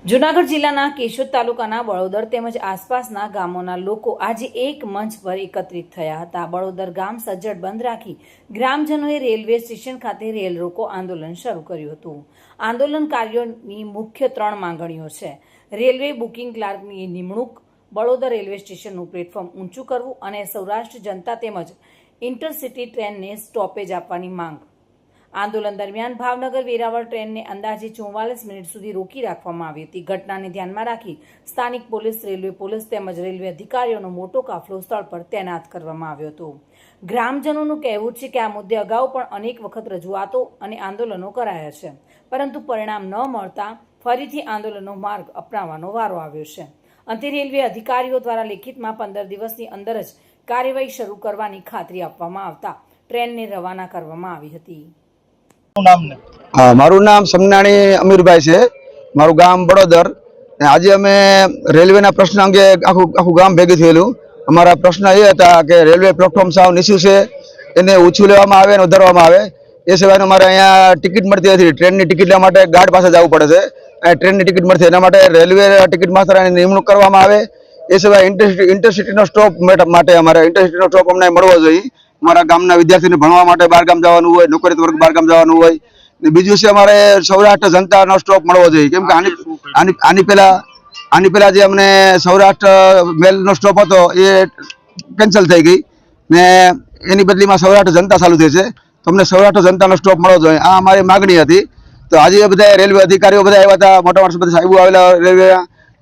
જૂનાગઢ જિલ્લાના કેશોદ તાલુકાના બળોદર તેમજ આસપાસના ગામોના લોકો આજે એક મંચ પર એકત્રિત થયા હતા। બળોદર ગામ સજ્જડ બંધ રાખી ગ્રામજનોએ રેલવે સ્ટેશન ખાતે રેલ રોકો આંદોલન શરૂ કર્યું હતું। આંદોલનકારીઓની મુખ્ય 3 માંગણીઓ છે। રેલવે બુકિંગ ક્લાર્કની નિમણૂક, બળોદર રેલવે સ્ટેશનનું પ્લેટફોર્મ ઊંચું કરવું અને સૌરાષ્ટ્ર જનતા તેમજ ઇન્ટરસિટી ટ્રેનને સ્ટોપેજ આપવાની માંગ। આંદોલન દરમિયાન ભાવનગર વેરાવળ ટ્રેનને અંદાજે 44 મિનિટ સુધી રોકી રાખવામાં આવી હતી। ઘટનાને ધ્યાનમાં રાખી સ્થાનિક પોલીસ, રેલવે પોલીસ તેમજ રેલવે અધિકારીઓનો મોટો કાફલો સ્થળ પર તૈનાત કરવામાં આવ્યો હતો। ગ્રામજનોનું કહેવું છે કે આ મુદ્દે અગાઉ પણ અનેક વખત રજૂઆતો અને આંદોલનો કરાયા છે, પરંતુ પરિણામ ન મળતા ફરીથી આંદોલનનો માર્ગ અપનાવવાનો વારો આવ્યો છે। અંતે રેલવે અધિકારીઓ દ્વારા લેખિતમાં 15 દિવસની અંદર જ કાર્યવાહી શરૂ કરવાની ખાતરી આપવામાં આવતા ટ્રેનને રવાના કરવામાં આવી હતી। हाँ, मारू नाम समनाणी अमीरभाई है। मारू गाम बड़ोदर। आज अमे रेलवे प्रश्न अंगे आखू गाम भेगी थयेलू। अमारा प्रश्न ये था कि रेलवे प्लेटफॉर्म साव नीचू से एने ऊंचू लेवामां आवे ने उतारवामां आवे। ए सिवाय अमारे अहींया टिकिट मळती नथी। ट्रेननी टिकिट लेवा माटे गार्ड पासे जवुं पड़े छे। ट्रेननी टिकिट मळती एना माटे रेलवे टिकिट मास्टરની નિમણૂક કરવામાં આવે। એ સિવાય ઇન્ટરસિટીનો સ્ટોપ માટે અમારે ઇન્ટરસિટીનો સ્ટોપ અમને મળવો જોઈએ। અમારા ગામના વિદ્યાર્થીને ભણવા માટે બહાર ગામ જવાનું હોય, નોકરી વર્ગ બહાર ગામ જવાનું હોય। ને બીજું છે અમારે સૌરાષ્ટ્ર જનતાનો સ્ટોપ મળવો જોઈએ, કેમ કે આની પહેલા જે અમને સૌરાષ્ટ્ર મેલનો સ્ટોપ હતો એ કેન્સલ થઈ ગઈ ને એની બદલીમાં સૌરાષ્ટ્ર જનતા ચાલુ થઈ છે। તો અમને સૌરાષ્ટ્ર જનતાનો સ્ટોપ મળવો જોઈએ, આ અમારી માગણી હતી। તો આજે બધા રેલવે અધિકારીઓ બધા આવ્યા હતા, મોટા મોટા બધા સાહેબો આવેલા રેલવે,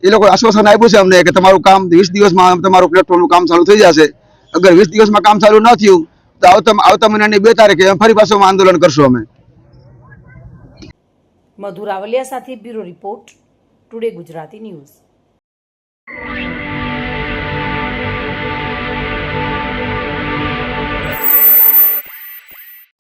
એ લોકો આશ્વાસન આપ્યું છે અમને કે તમારું કામ 20 દિવસમાં તમારું પ્લેટફોર્મનું કામ ચાલુ થઈ જશે। અગર 20 દિવસમાં કામ ચાલુ ન થયું તો આવતા મહિનાની 2 તારીખે ફરી પાછું આંદોલન કરશું અમે। મધુ રાવલિયા સાથે bureau report, today Gujarati news.